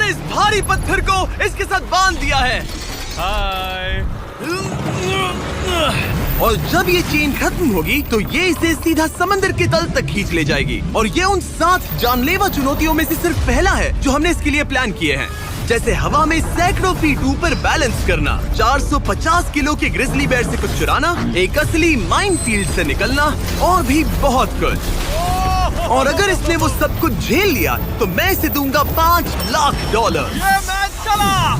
मैंने इस भारी पत्थर को इसके साथ बांध दिया है। हाय। और जब ये चेन खत्म होगी तो ये इसे सीधा समंदर के तल तक खींच ले जाएगी। और ये उन 7 जानलेवा चुनौतियों में से सिर्फ पहला है जो हमने इसके लिए प्लान किए हैं, जैसे हवा में सैकड़ों फीट ऊपर बैलेंस करना, 450 किलो के ग्रिजली बेयर से कुछ चुराना, एक असली माइनफील्ड से निकलना और भी बहुत कुछ। और अगर इसने वो सब कुछ झेल लिया तो मैं इसे दूंगा $5 लाख। ये मैच चला।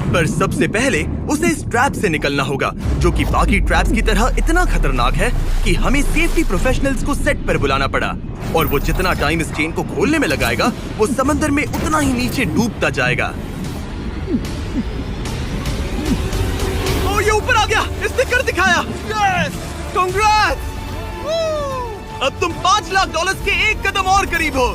पर सबसे पहले उसे इस ट्रैप से निकलना होगा, जो कि बाकी ट्रैप्स की तरह इतना खतरनाक है कि हमें सेफ्टी प्रोफेशनल्स को सेट पर बुलाना पड़ा। और वो जितना टाइम इस चेन को खोलने में लगाएगा, वो समंदर में उतना ही नीचे डूबता जाएगा। ओ, ये ऊपर आ गया, इसने कर दिखाया। Yes, congrats! अब तुम $5 लाख के एक कदम और करीब हो।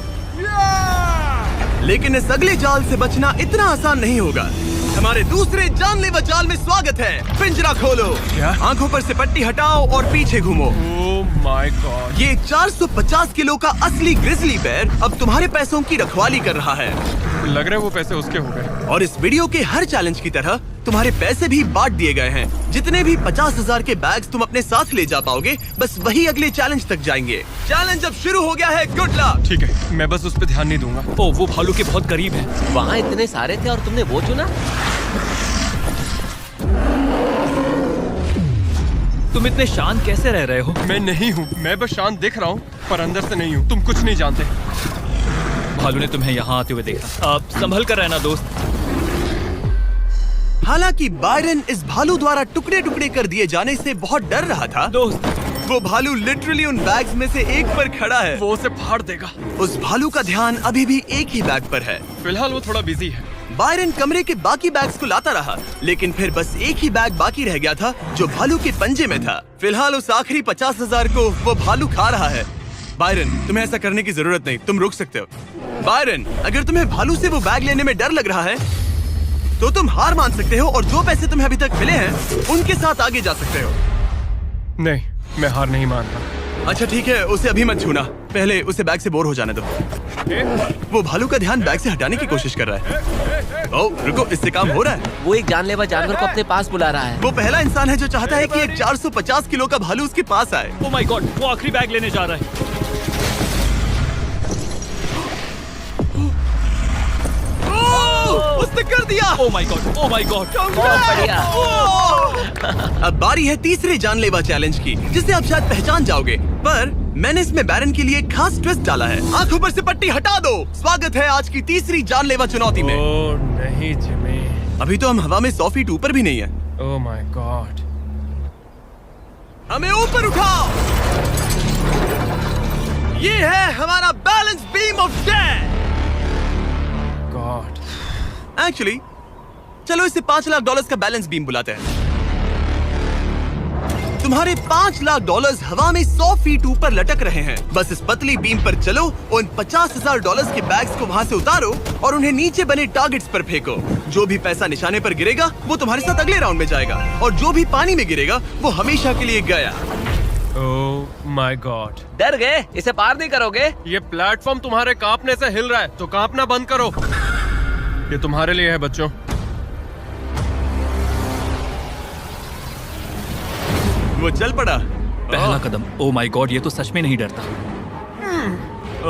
लेकिन इस अगले जाल से बचना इतना आसान नहीं होगा। हमारे दूसरे जानलेवा जाल में स्वागत है। पिंजरा खोलो। क्या? आंखों पर से पट्टी हटाओ और पीछे घूमो। Oh my God. ये 450 किलो का असली ग्रिजली बेयर अब तुम्हारे पैसों की रखवाली कर रहा है। लग रहा है वो पैसे उसके हो गए। और इस वीडियो के हर चैलेंज की तरह तुम्हारे पैसे भी बांट दिए गए हैं। जितने भी 50,000 के बैग्स तुम अपने साथ ले जा पाओगे, बस वही अगले चैलेंज तक जाएंगे। चैलेंज अब शुरू हो गया है। Good luck. ठीक है, मैं बस उस पे ध्यान नहीं दूंगा। ओ, वो भालू के बहुत करीब है। वहाँ इतने सारे थे और तुमने वो चुना। तुम इतने शांत कैसे रह रहे हो? मैं नहीं हूँ, मैं बस शांत दिख रहा हूँ पर अंदर से नहीं हूँ। तुम कुछ नहीं जानते। भालू ने तुम्हें यहाँ आते हुए देखा। अब संभल कर रहना दोस्त। हालांकि बायरन इस भालू द्वारा टुकड़े टुकड़े कर दिए जाने से बहुत डर रहा था। दोस्त, वो भालू लिटरली उन बैग्स में से एक पर खड़ा है। वो उसे फाड़ देगा। उस भालू का ध्यान अभी भी एक ही बैग पर है। फिलहाल वो थोड़ा बिजी है। बायरन कमरे के बाकी बैग्स को लाता रहा, लेकिन फिर बस एक ही बैग बाकी रह गया था जो भालू के पंजे में था। फिलहाल उस आखिरी 50,000 को वो भालू खा रहा है। बायरन, तुम्हें ऐसा करने की जरूरत नहीं, तुम रुक सकते हो। बायरन, अगर तुम्हें भालू से वो बैग लेने में डर लग रहा है तो तुम हार मान सकते हो और जो पैसे तुम्हें अभी तक मिले हैं उनके साथ आगे जा सकते हो। नहीं, मैं हार नहीं मानता। अच्छा ठीक है, उसे अभी मत छूना, पहले उसे बैग से बोर हो जाने दो। वो भालू का ध्यान बैग से हटाने की कोशिश कर रहा है। ओह रुको, इससे काम हो रहा है। वो एक जानलेवा जानवर को अपने पास बुला रहा है। वो पहला इंसान है जो चाहता है कि एक 450 किलो का भालू उसके पास आए। ओ माय गॉड, वो आखिरी बैग लेने जा रहा है। उसने कर दिया। Oh my God, oh my God. बहुत बढ़िया। अब बारी है तीसरे जानलेवा चैलेंज की, जिसे आप शायद पहचान जाओगे, पर मैंने इसमें बैरन के लिए एक खास ट्विस्ट डाला है। आंखों पर से पट्टी हटा दो। स्वागत है आज की तीसरी जानलेवा चुनौती में। ओह नहीं जिमी। अभी तो हम हवा में 100 फीट ऊपर भी नहीं है। Oh my God. हमें ऊपर उठाओ। ये है हमारा balance beam of death. God. Actually चलो इसे $5 लाख का बैलेंस बीम बुलाते हैं। तुम्हारे $5 लाख हवा में 100 फीट ऊपर लटक रहे हैं। बस इस पतली बीम पर चलो, उन $50,000 के बैग्स को वहाँ से उतारो और उन्हें नीचे बने टारगेट्स पर फेंको। जो भी पैसा निशाने पर गिरेगा वो तुम्हारे साथ अगले राउंड में जाएगा, और जो भी पानी में गिरेगा वो हमेशा के लिए गया। Oh my God. डर गए? इसे पार नहीं करोगे। ये प्लेटफॉर्म तुम्हारे कांपने से हिल रहा है, तो कांपना बंद करो। ये तुम्हारे लिए है बच्चों। वो चल पड़ा। पहला कदम। ओ माय गॉड, ये तो सच में नहीं डरता।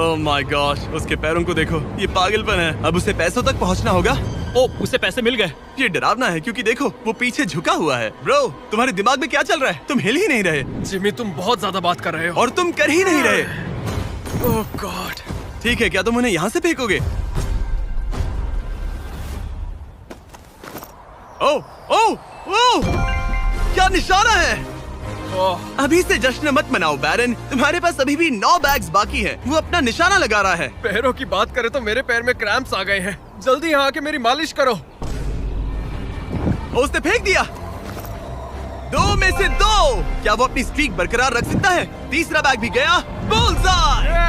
ओह माय गॉड, उसके पैरों को देखो, ये पागलपन है। अब उसे पैसों तक पहुंचना होगा। ओ, उसे पैसे मिल गए। ये डरावना है क्योंकि देखो वो पीछे झुका हुआ है। ब्रो, तुम्हारे दिमाग में क्या चल रहा है? तुम हिल ही नहीं रहे। जिमी तुम बहुत ज्यादा बात कर रहे हो। और तुम कर ही नहीं रहे। ओह गॉड। ठीक है, क्या तुम उन्हें यहाँ से फेंकोगे? ओह ओह ओह, क्या निशाना है। अभी से जश्न मत मनाओ बैरन, तुम्हारे पास अभी भी 9 बैग्स बाकी हैं। वो अपना निशाना लगा रहा है। पैरों की बात करें तो मेरे पैर में क्रैम्प्स आ गए हैं। जल्दी यहाँ आके मेरी मालिश करो। उसने फेंक दिया। 2 में से 2। क्या वो अपनी स्ट्रीक बरकरार रख सकता है? तीसरा बैग भी गया। बुलसआई।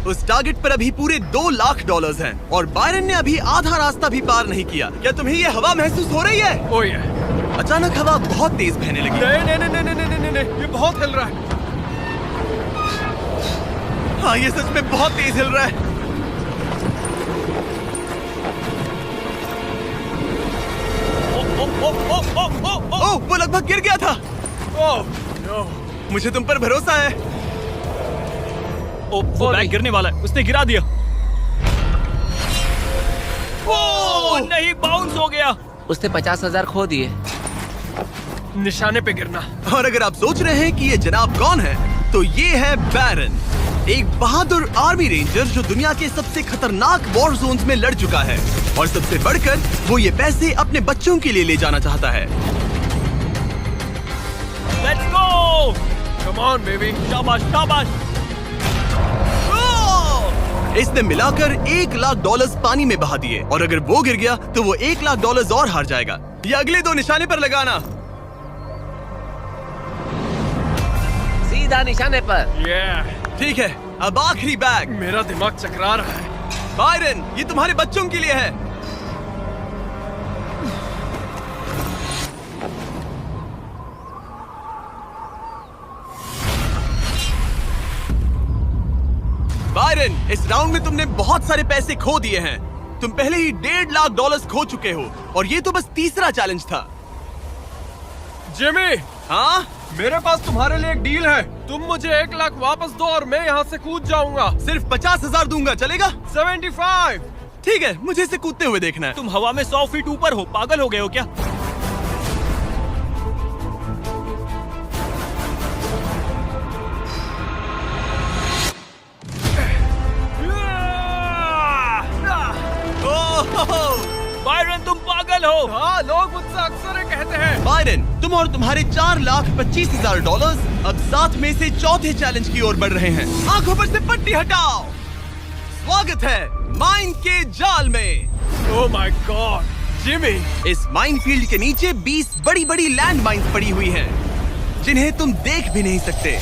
उस टारगेट पर अभी पूरे $2 लाख हैं और बायरन ने अभी आधा रास्ता भी पार नहीं किया। क्या तुम्हें ये हवा महसूस हो रही है? ओह ये। अचानक हवा बहुत तेज बहने लगी। नहीं नहीं नहीं नहीं नहीं नहीं नहीं, ये बहुत हिल रहा है। हाँ, ये सच में बहुत तेज हिल रहा है। लगभग गिर गया था। Oh no. मुझे तुम पर भरोसा है। ओ, वो बैग गिरने वाला है, उसने गिरा दिया। ओ नहीं, बाउंस हो गया। उसने 50,000 खो दिए। निशाने पे गिरना। और अगर आप सोच रहे हैं कि ये जनाब कौन है, तो ये है बैरन, एक बहादुर आर्मी रेंजर जो दुनिया के सबसे खतरनाक वॉर जोन्स में लड़ चुका है। और सबसे बढ़कर वो ये पैसे अपने बच्चों के लिए ले जाना चाहता है। Let's go. Come on baby. शाबाश शाबाश। इसने मिलाकर $1,00,000 पानी में बहा दिए, और अगर वो गिर गया तो वो $1,00,000 और हार जाएगा। ये अगले 2 निशाने पर लगाना। सीधा निशाने पर। ठीक है, अब आखिरी बैग। मेरा दिमाग चकरा रहा है। बायरन, ये तुम्हारे बच्चों के लिए है। बायरन, इस राउंड में तुमने बहुत सारे पैसे खो दिए हैं। तुम पहले ही $1,50,000 खो चुके हो, और ये तो बस तीसरा चैलेंज था। जिमी, हाँ, मेरे पास तुम्हारे लिए एक डील है। तुम मुझे 1,00,000 वापस दो और मैं यहाँ से कूद जाऊंगा। सिर्फ 50,000 दूंगा, चलेगा? 75। ठीक है, मुझे इसे कूदते हुए देखना है। तुम हवा में 100 फीट ऊपर हो, पागल हो गए हो क्या? बायरन, तुम पागल हो। हाँ, लोग मुझसे अक्सर ये कहते हैं। बायरन, तुम और तुम्हारे $4,25,000 अब 7 में से चौथे चैलेंज की ओर बढ़ रहे हैं। आंखों पर से पट्टी हटाओ। स्वागत है माइन के जाल में। Oh my God, Jimmy. इस माइन फील्ड के नीचे 20 बड़ी बड़ी लैंड माइन्स पड़ी हुई हैं, जिन्हें तुम देख भी नहीं सकते।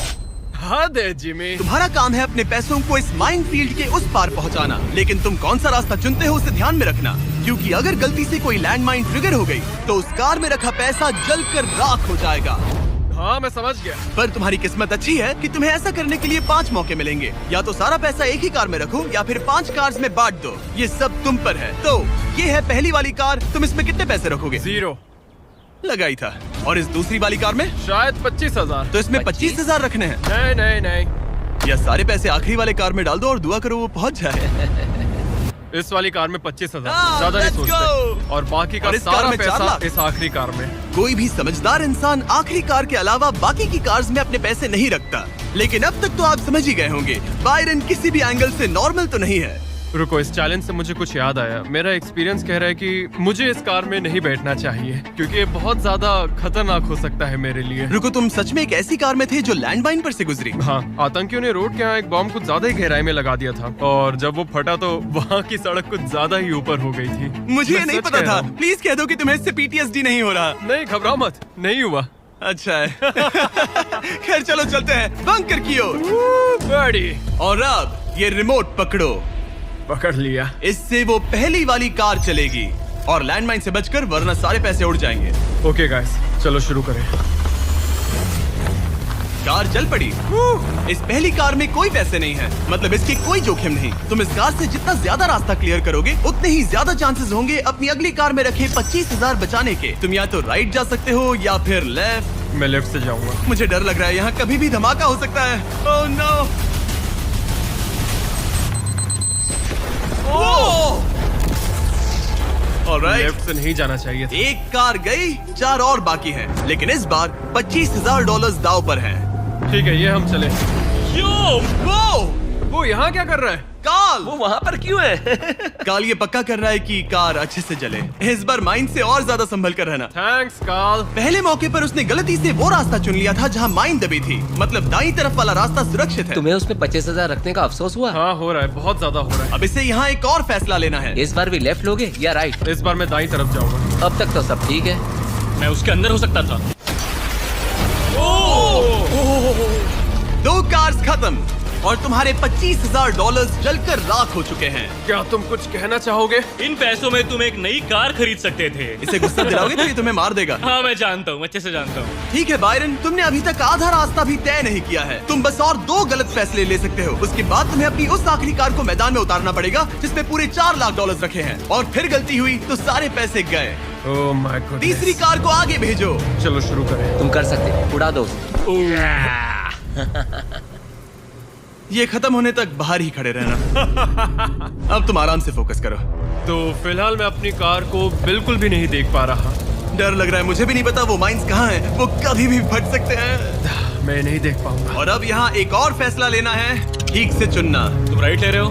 हद है जिमी। तुम्हारा काम है अपने पैसों को इस माइन फील्ड के उस पार पहुंचाना, लेकिन तुम कौन सा रास्ता चुनते हो उसे ध्यान में रखना, क्योंकि अगर गलती से कोई लैंड माइन ट्रिगर हो गई तो उस कार में रखा पैसा जलकर राख हो जाएगा। हाँ, मैं समझ गया। पर तुम्हारी किस्मत अच्छी है कि तुम्हें ऐसा करने के लिए 5 मौके मिलेंगे। या तो सारा पैसा एक ही कार में रखो, या फिर 5 कार्स में बांट दो। ये सब तुम पर है। तो ये है पहली वाली कार। तुम इसमें कितने पैसे रखोगे? 0। लगाई था। और इस दूसरी वाली कार में शायद 25,000। तो इसमें 25,000 रखने हैं। नहीं नहीं नहीं। या सारे पैसे आखिरी वाले कार में डाल दो और दुआ करो वो पहुंच जाए। इस वाली कार में 25,000, हाँ, ज्यादा नहीं let's सोचते। go। और बाकी का और इस कार सारा में 4 पैसा लाख। इस आखिरी कार में। कोई भी समझदार इंसान आखिरी कार के अलावा बाकी की कार्स में अपने पैसे नहीं रखता। लेकिन अब तक तो आप समझ ही गए होंगे, बायरन किसी भी एंगल से नॉर्मल तो नहीं है। रुको, इस चैलेंज से मुझे कुछ याद आया। मेरा एक्सपीरियंस कह रहा है कि मुझे इस कार में नहीं बैठना चाहिए, क्योंकि ये बहुत ज्यादा खतरनाक हो सकता है मेरे लिए। रुको, तुम सच में एक ऐसी कार में थे जो लैंडमाइन पर से गुजरी? हाँ, आतंकियों ने रोड के यहाँ एक बॉम्ब कुछ ज्यादा ही गहराई में लगा दिया था, और जब वो फटा तो वहाँ की सड़क कुछ ज्यादा ही ऊपर हो गई थी। मुझे ये मैं नहीं सच पता कह रहा था। हूँ। प्लीज कह दो कि तुम्हें इससे PTSD नहीं हो रहा। नहीं, घबराओ मत, नहीं हुआ। अच्छा है। खैर चलो चलते हैं बंकर की ओर। बड़ी। और अब ये रिमोट पकड़ो। पकड़ लिया। इससे वो पहली वाली कार चलेगी और लैंडमाइन से बचकर, वरना सारे पैसे उड़ जाएंगे। ओके गाइस, चलो शुरू करें। कार चल पड़ी। इस पहली कार में कोई पैसे नहीं है, मतलब इसकी कोई जोखिम नहीं। तुम इस कार से जितना ज्यादा रास्ता क्लियर करोगे, उतने ही ज्यादा चांसेस होंगे अपनी अगली कार में रखे 25,000 बचाने के। तुम या तो राइट जा सकते हो या फिर लेफ्ट। मैं लेफ्ट से जाऊंगा। मुझे डर लग रहा है, यहाँ कभी भी धमाका हो सकता है। Oh no. ऑलराइट, लेफ्ट से नहीं जाना चाहिए था। एक कार गई, 4 और बाकी हैं, लेकिन इस बार $25,000 दाव पर है। ठीक है, ये हम चले। वो यहाँ क्या कर रहा है? काल, वो वहाँ पर क्यों है? काल ये पक्का कर रहा है कि कार अच्छे से चले। इस बार माइन से और ज्यादा संभल कर रहना। थैंक्स काल। पहले मौके पर उसने गलती से वो रास्ता चुन लिया था जहाँ माइन दबी थी, मतलब दाईं तरफ वाला रास्ता सुरक्षित है। तुम्हें उसमें 25,000 रखने का अफसोस हुआ? हाँ, हो रहा है, बहुत ज्यादा हो रहा अब इसे यहाँ एक और फैसला लेना है। इस बार भी लेफ्ट लोगे या राइट? है। इस बार मैं दाईं तरफ जाऊंगा। अब तक तो सब ठीक है। मैं उसके अंदर हो सकता था। 2 कार्स खत्म और तुम्हारे $25,000 जलकर राख हो चुके हैं। क्या तुम कुछ कहना चाहोगे? इन पैसों में तुम एक नई कार खरीद सकते थे। इसे गुस्सा दिलाओगे तो ये तुम्हें मार देगा। हाँ, मैं जानता हूँ, अच्छे से जानता हूँ। ठीक है बायरन, तुमने अभी तक आधा रास्ता भी तय नहीं किया है। तुम बस और 2 गलत फैसले ले सकते हो। उसके बाद तुम्हें अपनी उस आखिरी कार को मैदान में उतारना पड़ेगा जिसमें पूरे $4 लाख रखे हैं। और फिर गलती हुई तो सारे पैसे गए। Oh my God. तीसरी कार को आगे भेजो। चलो शुरू करें। तुम कर सकते हो, उड़ा दो उसे। ये खत्म होने तक बाहर ही खड़े रहना। अब तुम आराम से फोकस करो। तो फिलहाल मैं अपनी कार को बिल्कुल भी नहीं देख पा रहा। डर लग रहा है, मुझे भी नहीं पता वो माइंस कहाँ हैं। वो कभी भी फट सकते हैं। मैं नहीं देख पाऊंगा। और अब यहाँ एक और फैसला लेना है, ठीक से चुनना। तुम राइट ले रहे हो?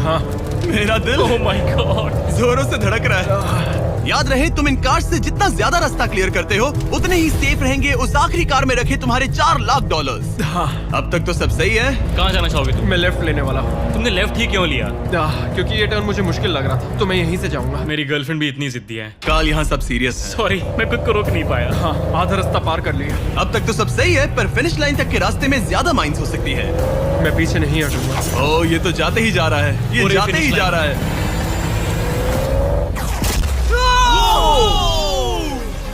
हाँ। मेरा दिल ओह माय गॉड। जोरों से धड़क रहा है। याद रहे, तुम इन कार्स से जितना ज्यादा रास्ता क्लियर करते हो उतने ही सेफ रहेंगे उस आखिरी कार में रखे तुम्हारे $4 लाख। हाँ। अब तक तो सब सही है। कहाँ जाना चाहोगे तुम? मैं लेफ्ट लेने वाला हूँ। तुमने लेफ्ट ही क्यों लिया? क्योंकि ये टर्न मुझे मुश्किल लग रहा था, तो मैं यहीं से जाऊंगा। मेरी गर्लफ्रेंड भी इतनी जिद्दी है। काल, यहाँ सब सीरियस है। सॉरी, मैं खुद को रोक नहीं पाया। हाँ, आधा रास्ता पार कर लिया। अब तक तो सब सही है, पर फिनिश लाइन तक के रास्ते में ज्यादा माइंस हो सकती है। मैं पीछे नहीं हटूंगा। ओह, ये तो जाते ही जा रहा है। ये पूरी जाते ही finish जा line। रहा है।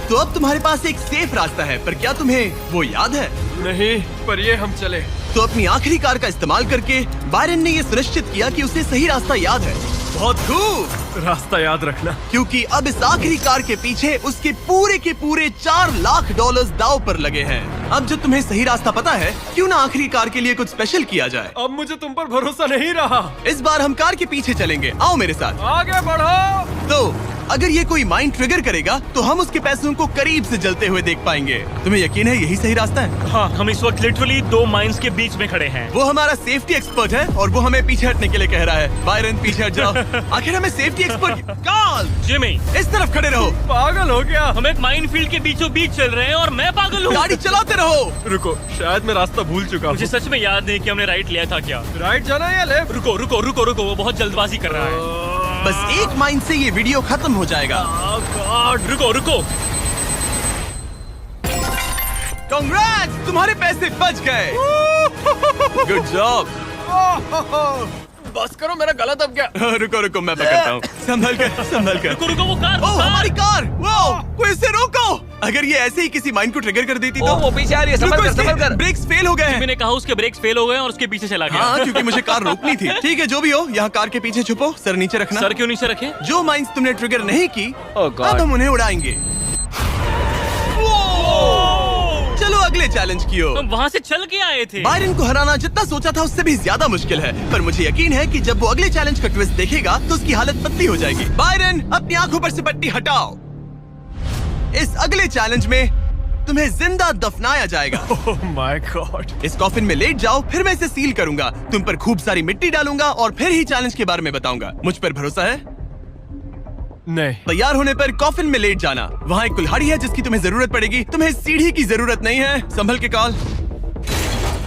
तो अब तुम्हारे पास एक सेफ रास्ता है, पर क्या तुम्हें वो याद है? नहीं, पर ये हम चले। तो अपनी आखिरी कार का इस्तेमाल करके बायरन ने ये सुनिश्चित किया कि उसे सही रास्ता याद है। बहुत खूब। रास्ता याद रखना। क्योंकि अब इस आखिरी कार के पीछे उसके पूरे के पूरे $4 लाख दांव पर लगे हैं। अब जो तुम्हें सही रास्ता पता है, क्यों ना आखिरी कार के लिए कुछ स्पेशल किया जाए। अब मुझे तुम पर भरोसा नहीं रहा। इस बार हम कार के पीछे चलेंगे, आओ मेरे साथ। आगे बढ़ो। तो अगर ये कोई माइंड ट्रिगर करेगा तो हम उसके पैसों को करीब से जलते हुए देख पाएंगे। तुम्हें यकीन है यही सही रास्ता है? हाँ, हम इस वक्त लिटरली 2 माइंस के बीच में खड़े हैं। वो हमारा सेफ्टी एक्सपर्ट है और वो हमें पीछे हटने के लिए कह रहा है। बायरन, पीछे हट जाओ। आखिर हमें सेफ्टी एक्सपर्ट काल, जिमी, इस तरफ खड़े रहो। पागल हो गया। हम एक माइनफील्ड के बीचों बीच चल रहे हैं और मैं पागल हूँ। गाड़ी चलाते रहो। रुको, शायद मैं रास्ता भूल चुका हूँ। मुझे सच में याद नहीं कि हमने राइट लिया था क्या। राइट जाना है या लेफ्ट? रुको रुको रुको रुको, वो बहुत जल्दबाजी कर रहा है। बस एक माइंड से ये वीडियो खत्म हो जाएगा। गॉड, रुको रुको। कांग्रेट्स, तुम्हारे पैसे बच गए। Good job. बस करो, मेरा गला दब गया। रुको रुको, मैं पकड़ता हूँ। संभल कर, संभल कर। रुको रुको, वो कार। ओह, हमारी कार। वो कोई इसे रोको। अगर ये ऐसे ही किसी माइंड को ट्रिगर कर देती तो। वो पीछे आ रही है, संभल कर, संभल कर। ब्रेक्स फेल हो गए हैं। मैंने कहा उसके ब्रेक्स फेल हो गए और उसके पीछे चला गया। हाँ, क्योंकि मुझे कार रोकनी थी। ठीक है, जो भी हो, यहाँ कार के पीछे छुपो, सर नीचे रखना। सर क्यों नीचे रखे? जो माइंस तुमने ट्रिगर नहीं की, Oh God। अब हम उन्हें उड़ाएंगे। चलो अगले चैलेंज की ओर। हम वहाँ से चल के आए थे। बायरन को हराना जितना सोचा था उससे भी ज्यादा मुश्किल है, पर मुझे यकीन है कि जब वो अगले चैलेंज का ट्विस्ट देखेगा तो उसकी हालत पतली हो जाएगी। बायरन, अपनी आंखों पर से पट्टी हटाओ। इस अगले चैलेंज में तुम्हें जिंदा दफनाया जाएगा। Oh my God. इस कॉफिन में लेट जाओ, फिर मैं इसे सील करूंगा, तुम पर खूब सारी मिट्टी डालूंगा और फिर ही चैलेंज के बारे में बताऊंगा। मुझ पर भरोसा है? नहीं। तैयार होने पर कॉफिन में लेट जाना। वहाँ एक कुल्हाड़ी है जिसकी तुम्हें जरूरत पड़ेगी। तुम्हें सीढ़ी की जरूरत नहीं है। संभल के कॉल,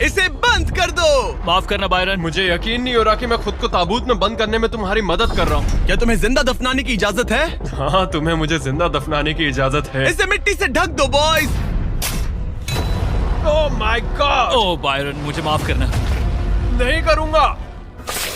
इसे बंद कर दो। माफ करना बायरन। मुझे यकीन नहीं हो रहा कि मैं खुद को ताबूत में बंद करने में तुम्हारी मदद कर रहा हूँ। क्या तुम्हें जिंदा दफनाने की इजाजत है? हाँ, तुम्हें मुझे जिंदा दफनाने की इजाजत है। इसे मिट्टी से ढक दो boys. Oh my God. Oh Byron, मुझे माफ करना। नहीं करूँगा।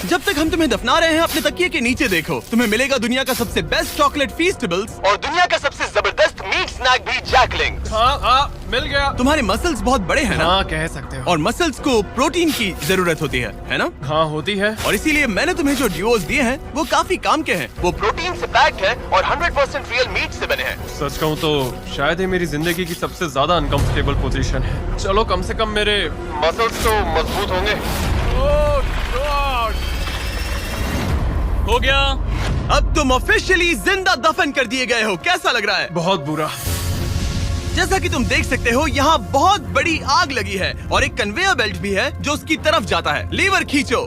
जब तक हम तुम्हें दफना रहे हैं, अपने तकिए के नीचे देखो। तुम्हें मिलेगा दुनिया का सबसे बेस्ट चॉकलेट फीस्टेबल्स और दुनिया का सबसे जबरदस्त मीट स्नैक भी, जैकलिंग। हाँ, मिल गया। तुम्हारे मसल्स बहुत बड़े हैं ना? हाँ, कह सकते हो। और मसल्स को प्रोटीन की जरूरत होती है ना? हाँ, होती है। और इसीलिए मैंने तुम्हें जो ड्यूओस दिए हैं वो काफी काम के हैं। वो प्रोटीन से पैक्ड है और 100% रियल मीट से बने हैं। सच कहूँ तो शायद ये मेरी जिंदगी की सबसे ज्यादा अनकंफर्टेबल पोजीशन है। चलो, कम से कम मेरे मसल्स तो मजबूत होंगे। ओह गॉड। हो गया। अब तुम ऑफिशियली जिंदा दफन कर दिए गए हो। कैसा लग रहा है? बहुत बुरा। जैसा कि तुम देख सकते हो, यहाँ बहुत बड़ी आग लगी है और एक कन्वेयर बेल्ट भी है जो उसकी तरफ जाता है। लीवर खींचो।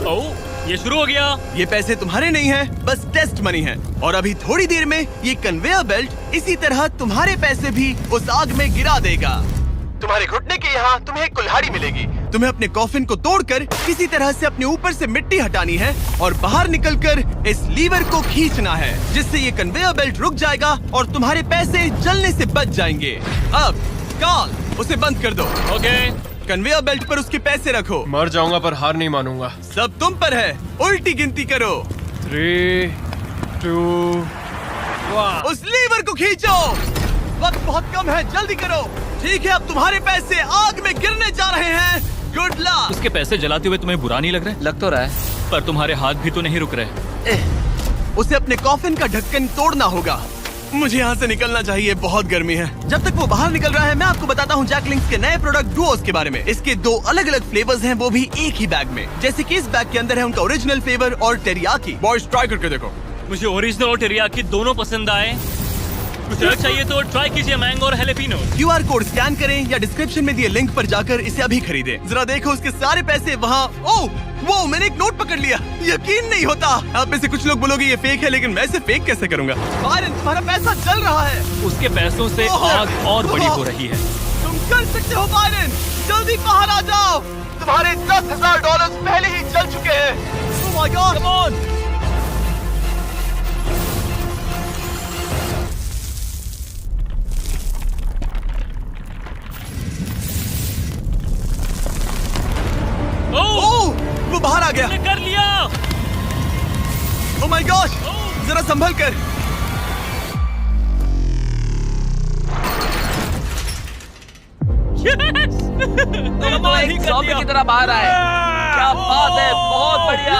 ओह, ये शुरू हो गया। ये पैसे तुम्हारे नहीं हैं, बस टेस्ट मनी है। और अभी थोड़ी देर में ये कन्वेयर बेल्ट इसी तरह तुम्हारे पैसे भी उस आग में गिरा देगा। तुम्हारे घुटने के यहाँ तुम्हें एक कुल्हाड़ी मिलेगी। तुम्हें अपने कॉफिन को तोड़कर किसी तरह से अपने ऊपर से मिट्टी हटानी है और बाहर निकलकर इस लीवर को खींचना है, जिससे ये कन्वेयर बेल्ट रुक जाएगा और तुम्हारे पैसे जलने से बच जाएंगे। अब कॉल, उसे बंद कर दो। ओके। कन्वेयर बेल्ट पर उसके पैसे रखो। मर जाऊंगा पर हार नहीं मानूंगा। सब तुम पर है। उल्टी गिनती करो। 3, 2, 1। उस लीवर को खींचो। वक्त बहुत कम है, जल्दी करो। ठीक है, अब तुम्हारे पैसे आग में गिरने जा रहे हैं। Good luck. उसके पैसे जलाते हुए तुम्हें बुरा नहीं लग रहा है? लग तो रहा है। पर तुम्हारे हाथ भी तो नहीं रुक रहे। उसे अपने कॉफिन का ढक्कन तोड़ना होगा। मुझे यहाँ से निकलना चाहिए, बहुत गर्मी है। जब तक वो बाहर निकल रहा है, मैं आपको बताता हूँ जैक लिंक्स के नए प्रोडक्ट डुओस के बारे में। इसके 2 अलग अलग फ्लेवर्स हैं, वो भी एक ही बैग में। जैसे कि इस बैग के अंदर है उनका ओरिजिनल फ्लेवर और टेरियाकी। बॉयज ट्राई करके देखो। मुझे ओरिजिनल और टेरियाकी दोनों पसंद आए। कुछ अलग चाहिए तो ट्राई कीजिए मैंगो और हैलेपिनो। QR कोड स्कैन करें या डिस्क्रिप्शन में दिए लिंक पर जाकर इसे अभी खरीदें। जरा देखो उसके सारे पैसे वहाँ। ओह वो मैंने एक नोट पकड़ लिया, यकीन नहीं होता। आप में से कुछ लोग बोलोगे ये फेक है, लेकिन मैं इसे फेक कैसे करूँगा? बायरन तुम्हारा पैसा चल रहा है। उसके पैसों से आग और बड़ी हो रही है। तुम कर सकते हो बायरन, जल्दी बाहर आ जाओ। तुम्हारे $10,000 पहले ही चल चुके हैं। Oh my God, come on! ओह, वो बाहर आ गया। कर लिया। Oh my gosh, जरा संभल कर। तुम तो एक ज़ॉम्बी की तरह बाहर आए। क्या बात है, बहुत बढ़िया।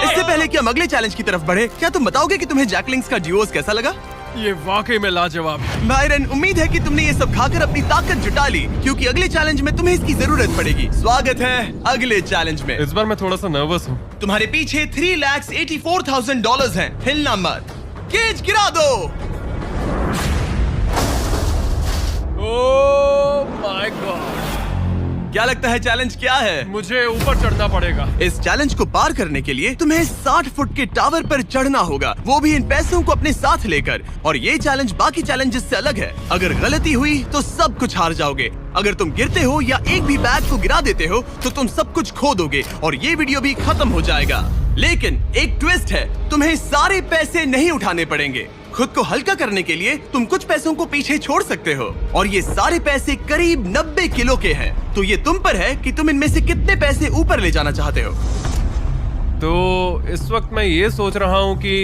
इससे पहले कि हम अगले चैलेंज की तरफ बढ़े, क्या तुम बताओगे कि तुम्हें जैक लिंक्स का ड्यूओस कैसा लगा? ये वाकई में लाजवाब है। बायरन, उम्मीद है कि तुमने ये सब खाकर अपनी ताकत जुटा ली, क्योंकि अगले चैलेंज में तुम्हें इसकी जरूरत पड़ेगी। स्वागत है अगले चैलेंज में। इस बार मैं थोड़ा सा नर्वस हूँ। तुम्हारे पीछे $3,84,000 हैं। हिलना मत। केज गिरा दो। Oh my God. क्या लगता है चैलेंज क्या है? मुझे ऊपर चढ़ना पड़ेगा। इस चैलेंज को पार करने के लिए तुम्हें 60 फुट के टावर पर चढ़ना होगा, वो भी इन पैसों को अपने साथ लेकर। और ये चैलेंज बाकी चैलेंजेस से अलग है। अगर गलती हुई तो सब कुछ हार जाओगे। अगर तुम गिरते हो या एक भी बैग को गिरा देते हो तो तुम सब कुछ खो दोगे और ये वीडियो भी खत्म हो जाएगा। लेकिन एक ट्विस्ट है, तुम्हें सारे पैसे नहीं उठाने पड़ेंगे। खुद को हल्का करने के लिए तुम कुछ पैसों को पीछे छोड़ सकते हो और ये सारे पैसे करीब 90 किलो के हैं। तो ये तुम पर है कि तुम इनमें से कितने पैसे ऊपर ले जाना चाहते हो। तो इस वक्त मैं ये सोच रहा हूँ कि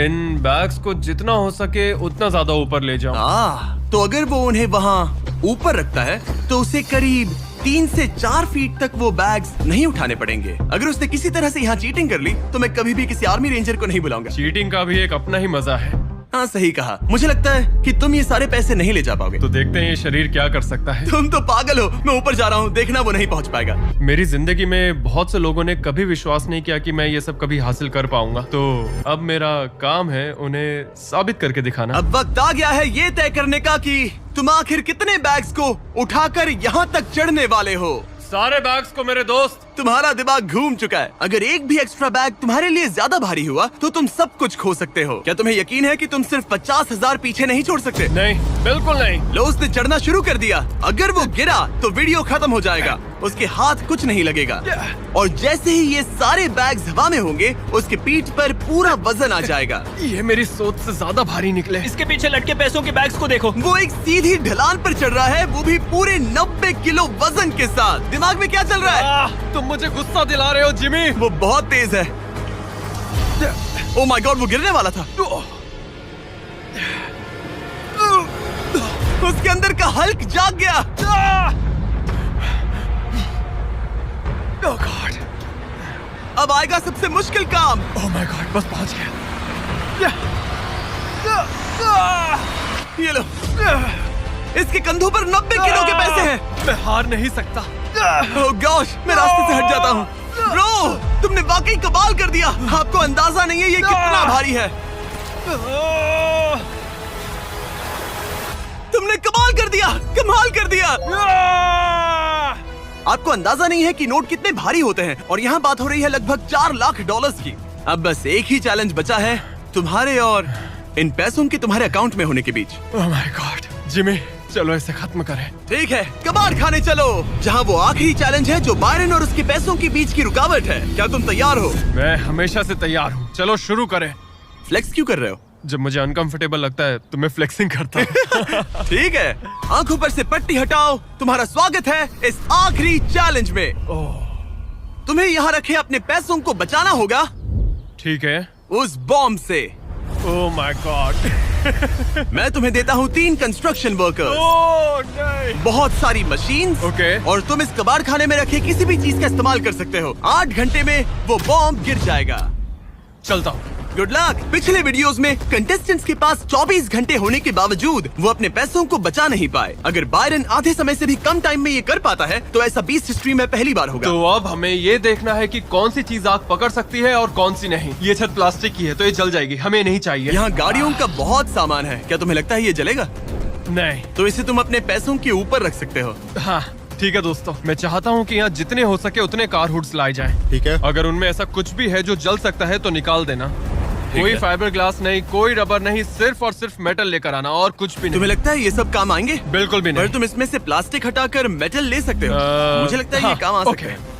इन बैग्स को जितना हो सके उतना ज्यादा ऊपर ले जाऊँ। तो अगर वो उन्हें वहाँ ऊपर रखता है तो उसे करीब 3 से 4 फीट तक वो बैग्स नहीं उठाने पड़ेंगे। अगर उसने किसी तरह से यहाँ चीटिंग कर ली तो मैं कभी भी किसी आर्मी रेंजर को नहीं बुलाऊंगा। चीटिंग का भी एक अपना ही मजा है। हाँ सही कहा। मुझे लगता है कि तुम ये सारे पैसे नहीं ले जा पाओगे। तो देखते हैं ये शरीर क्या कर सकता है। तुम तो पागल हो। मैं ऊपर जा रहा हूँ, देखना वो नहीं पहुँच पाएगा। मेरी जिंदगी में बहुत से लोगों ने कभी विश्वास नहीं किया कि मैं ये सब कभी हासिल कर पाऊंगा। तो अब मेरा काम है उन्हें साबित करके दिखाना। अब वक्त आ गया है ये तय करने का कि तुम आखिर कितने बैग्स को उठाकर यहाँ तक चढ़ने वाले हो। सारे बैग्स को मेरे दोस्त। तुम्हारा दिमाग घूम चुका है। अगर एक भी एक्स्ट्रा बैग तुम्हारे लिए ज्यादा भारी हुआ तो तुम सब कुछ खो सकते हो। क्या तुम्हें यकीन है कि तुम सिर्फ 50,000 पीछे नहीं छोड़ सकते? नहीं, बिल्कुल नहीं। लो उसने चढ़ना शुरू कर दिया। अगर वो गिरा तो वीडियो खत्म हो जाएगा। उसके हाथ कुछ नहीं लगेगा और जैसे ही ये सारे बैग्स हवा में होंगे उसके पीठ पर पूरा वजन आ जाएगा। ये मेरी सोच से ज्यादा भारी निकले। इसके पीछे लटके पैसों के बैग्स को देखो। वो एक सीधी ढलान पर चढ़ रहा है, वो भी पूरे 90 किलो वजन के साथ। दिमाग में क्या चल रहा है? तुम मुझे गुस्सा दिला रहे हो जिमी। वो बहुत तेज है। ओह माय गॉड, वो गिरने वाला था। उसके अंदर का हल्क जाग गया। ओह गॉड, अब आएगा सबसे मुश्किल काम। ओह माय गॉड, बस पहुंच गया। ये लो, इसके कंधों पर 90 किलो के पैसे हैं। मैं हार नहीं सकता। ओह गॉश, मैं रास्ते से हट जाता हूँ। ब्रो, तुमने वाकई कमाल कर दिया। आपको अंदाजा नहीं है ये कितना भारी है। तुमने कमाल कर दिया, कमाल कर दिया। आपको अंदाजा नहीं है कि नोट कितने भारी होते हैं और यहाँ बात हो रही है लगभग $4 लाख की। अब बस एक ही चैलेंज बचा है, तुम्हारे और इन पैसों के तुम्हारे अकाउंट में होने के बीच। ओह माय गॉड, जिमी चलो इसे खत्म करें। ठीक है, कबाड़ खाने चलो, जहाँ वो आखिरी चैलेंज है जो बायरन और उसके पैसों के बीच की रुकावट है। क्या तुम तैयार हो? मैं हमेशा से तैयार हूँ। चलो शुरू करें। फ्लेक्स क्यों कर रहे हो? जब मुझे अनकंफर्टेबल लगता है तो मैं फ्लेक्सिंग करता हूँ। ठीक है, आंखों पर से पट्टी हटाओ। तुम्हारा स्वागत है इस आखिरी चैलेंज में। तुम्हें यहाँ रखे अपने पैसों को बचाना होगा। ठीक है। उस बॉम्ब से। Oh my God. मैं तुम्हें देता हूँ 3 कंस्ट्रक्शन वर्कर्स, ओह नहीं। बहुत सारी मशीन्स, ओके। और तुम इस कबाड़ खाने में रखे किसी भी चीज का इस्तेमाल कर सकते हो। 8 घंटे में वो बॉम्ब गिर जाएगा। चलता हूँ। Good luck. पिछले वीडियोस में कंटेस्टेंट्स के पास 24 घंटे होने के बावजूद वो अपने पैसों को बचा नहीं पाए। अगर बायरन आधे समय से भी कम टाइम में ये कर पाता है तो ऐसा बीस्ट हिस्ट्री में पहली बार होगा। तो अब हमें ये देखना है कि कौन सी चीज आग पकड़ सकती है और कौन सी नहीं। ये छत प्लास्टिक की है तो ये जल जाएगी, हमें नहीं चाहिए। यहाँ गाड़ियों का बहुत सामान है, क्या तुम्हें लगता है ये जलेगा? नहीं। तो इसे तुम अपने पैसों के ऊपर रख सकते हो। हाँ ठीक है दोस्तों, मैं चाहता हूँ कि यहाँ जितने हो सके उतने कार हुड्स लाए जाएं। ठीक है। अगर उनमें ऐसा कुछ भी है जो जल सकता है तो निकाल देना। कोई है। फाइबर ग्लास नहीं, कोई रबर नहीं, सिर्फ और सिर्फ मेटल लेकर आना और कुछ भी नहीं। तुम्हें लगता है ये सब काम आएंगे? बिल्कुल भी पर नहीं। तुम इसमें से प्लास्टिक हटाकर मेटल ले सकते हो। मुझे लगता है ये हाँ, काम आ सकता ओके। है।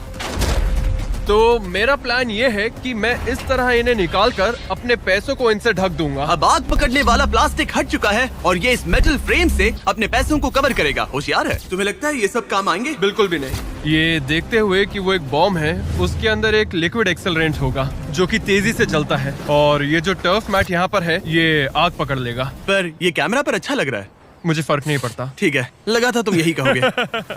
तो मेरा प्लान ये है कि मैं इस तरह इन्हें निकाल कर अपने पैसों को इनसे ढक दूंगा। अब आग पकड़ने वाला प्लास्टिक हट चुका है और ये इस मेटल फ्रेम से अपने पैसों को कवर करेगा। होशियार है। तुम्हें लगता है ये सब काम आएंगे? बिल्कुल भी नहीं। ये देखते हुए कि वो एक बॉम्ब है, उसके अंदर एक लिक्विड एक्सेलरेंट होगा जो कि तेजी से चलता है, और ये जो टर्फ मैट यहाँ पर है ये आग पकड़ लेगा। पर ये कैमरा पर अच्छा लग रहा है। मुझे फर्क नहीं पड़ता। ठीक है, लगा था तुम यही कहोगे।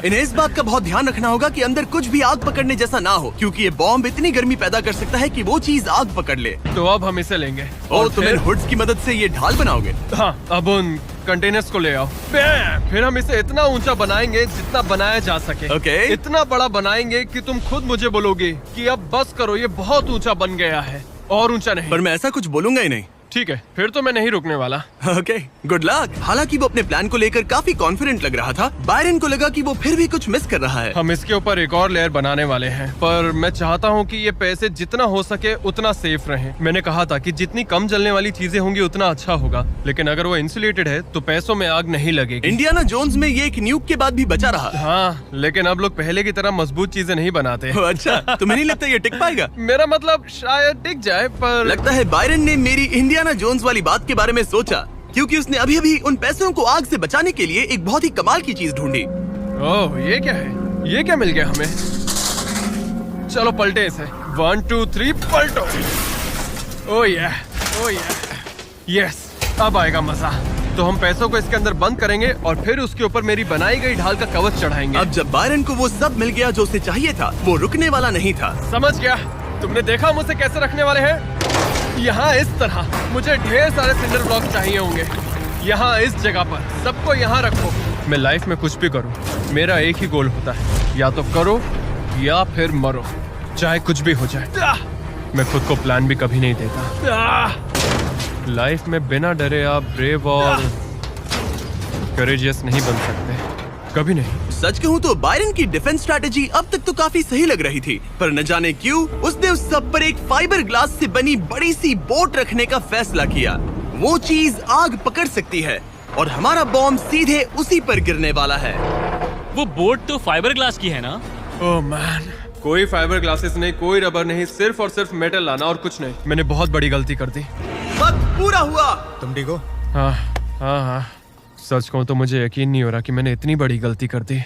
इन्हें इस बात का बहुत ध्यान रखना होगा कि अंदर कुछ भी आग पकड़ने जैसा ना हो, क्योंकि ये बॉम्ब इतनी गर्मी पैदा कर सकता है कि वो चीज आग पकड़ ले। तो अब हम इसे लेंगे और तुम इन फिर हुड्स की मदद से ये ढाल बनाओगे। हाँ, अब उन कंटेनर्स को ले आओ। फिर हम इसे इतना ऊंचा बनाएंगे जितना बनाया जा सके। ओके। इतना बड़ा बनाएंगे कि तुम खुद मुझे बोलोगे कि अब बस करो, ये बहुत ऊंचा बन गया है, और ऊंचा नहीं। पर मैं ऐसा कुछ बोलूंगा ही नहीं। ठीक है, फिर तो मैं नहीं रुकने वाला। Okay, good luck. हालांकि वो अपने प्लान को लेकर काफी कॉन्फिडेंट लग रहा था, बायरन को लगा कि वो फिर भी कुछ मिस कर रहा है। हम इसके ऊपर एक और लेयर बनाने वाले हैं, पर मैं चाहता हूँ कि ये पैसे जितना हो सके उतना सेफ रहें। मैंने कहा था कि जितनी कम जलने वाली चीजें होंगी उतना अच्छा होगा, लेकिन अगर वो इंसुलेटेड है तो पैसों में आग नहीं लगेगी। इंडियाना जोन्स में ये एक न्यूक के बाद भी बचा रहा। हाँ, लेकिन अब लोग पहले की तरह मजबूत चीजें नहीं बनाते। ओह, अच्छा, तुम्हें नहीं लगता ये टिक पाएगा? मेरा मतलब शायद टिक जाए, पर लगता है बायरन ने मेरी इंडियाना जोन्स वाली बात के बारे में सोचा, क्योंकि उसने अभी अभी उन पैसों को आग से बचाने के लिए एक बहुत ही कमाल की चीज ढूंढी। ओह, ये क्या है? ये क्या मिल गया हमें? चलो पलटे इसे। 1 2 3 पलटो। ओह या, ओह या, यस, अब आएगा मजा। तो हम पैसों को इसके अंदर बंद करेंगे और फिर उसके ऊपर मेरी बनाई गई ढाल का कवच चढ़ाएंगे। अब जब बायरन को वो सब मिल गया जो उसे चाहिए था, वो रुकने वाला नहीं था। समझ गया। तुमने देखा मुझे कैसे रखने वाले हैं? यहाँ इस तरह मुझे ढेर सारे सिंडर ब्लॉक चाहिए होंगे। यहाँ इस जगह पर सबको यहाँ रखो। मैं लाइफ में कुछ भी करूँ, मेरा एक ही गोल होता है, या तो करो या फिर मरो, चाहे कुछ भी हो जाए। मैं खुद को प्लान भी कभी नहीं देता। लाइफ में बिना डरे आप ब्रेव और करेजियस नहीं बन सकते, कभी नहीं। सच कहूँ तो बायरन की डिफेंस स्ट्रैटेजी अब तक तो काफी सही लग रही थी, पर न जाने क्यों उसने उस सब पर एक फाइबर ग्लास से बनी बड़ी सी बोट रखने का फैसला किया। वो चीज आग पकड़ सकती है और हमारा बॉम्ब सीधे उसी पर गिरने वाला है। वो बोट तो फाइबर ग्लास की है ना? ओह मैन, कोई फाइबर ग्लासेस नहीं, कोई रबर नहीं, सिर्फ और सिर्फ मेटल लाना और कुछ नहीं। मैंने बहुत बड़ी गलती कर दी। वक्त पूरा हुआ। तुम ठीक हो? हाँ हाँ हाँ, सच कहूँ तो मुझे यकीन नहीं हो रहा कि मैंने इतनी बड़ी गलती कर दी।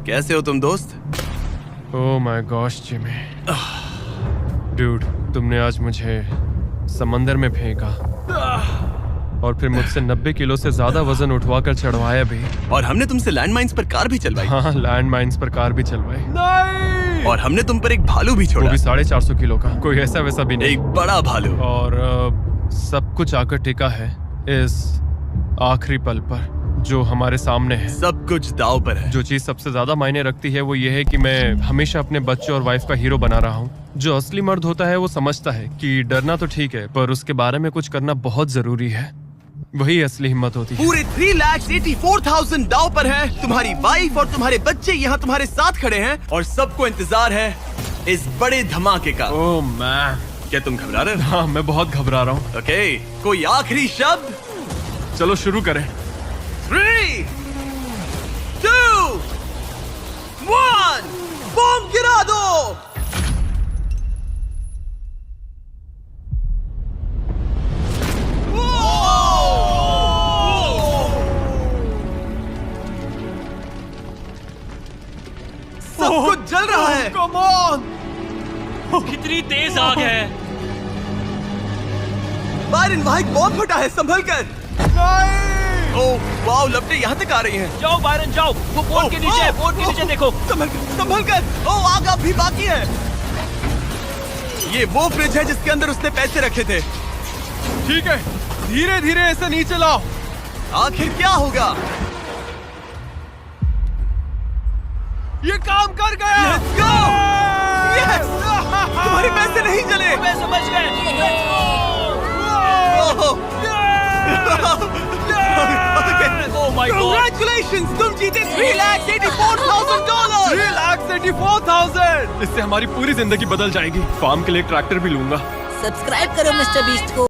कैसे हो तुम दोस्त? Oh my gosh Jimmy, dude, तुमने आज मुझे समंदर में फेंका और फिर मुझसे 90 किलो से ज्यादा वजन उठवा कर चढ़वाया भी। और हमने तुमसे लैंडमाइंस पर कार भी चलवाई। हाँ, लैंड माइन्स पर कार भी चलवाई। नहीं! और हमने तुम पर एक भालू भी वो छोड़ा। भी 450 किलो का, कोई ऐसा वैसा भी नहीं। एक बड़ा भालू। और सब कुछ आकर टिका है इस आखिरी पल पर जो हमारे सामने है। सब कुछ दाव पर है। जो चीज सबसे ज्यादा मायने रखती है वो ये है कि मैं हमेशा अपने बच्चे और वाइफ का हीरो बना रहा हूँ। जो असली मर्द होता है वो समझता है कि डरना तो ठीक है, पर उसके बारे में कुछ करना बहुत जरूरी है। वही असली हिम्मत होती है। पूरे 3,84,000 दाव पर है। तुम्हारी वाइफ और तुम्हारे बच्चे यहाँ तुम्हारे साथ खड़े हैं और सबको इंतजार है इस बड़े धमाके का। ओह मैन, क्या तुम घबरा रहे हो? हाँ, मैं बहुत घबरा रहा हूँ। ओके, कोई आखिरी शब्द? चलो शुरू करें। 3, 2, 1, बॉम्ब गिरा दो। सब कुछ जल रहा है। Come on! कितनी तेज आग है। बायरन, वहाँ एक बॉम्ब फटा है, संभल कर। नहीं! ओह वाओ, लपटें यहाँ तक आ रही हैं। जाओ बायरन जाओ, वो बोर्ड के नीचे है, बोर्ड के नीचे देखो। संभल कर। ओह आग अभी बाकी है। ये वो फ्रिज है जिसके अंदर उसने पैसे रखे थे। ठीक है, धीरे धीरे इसे नीचे लाओ। आखिर क्या होगा? ये काम कर गया। Let's go! Yes! तुम्हारे पैसे नहीं जले। मैं समझ गए। ओह Oh my God! Congratulations! तुम जीते $3,84,000। 3,84,000। इससे हमारी पूरी जिंदगी बदल जाएगी। फार्म के लिए ट्रैक्टर भी लूंगा। सब्सक्राइब करो मिस्टर बीस्ट को।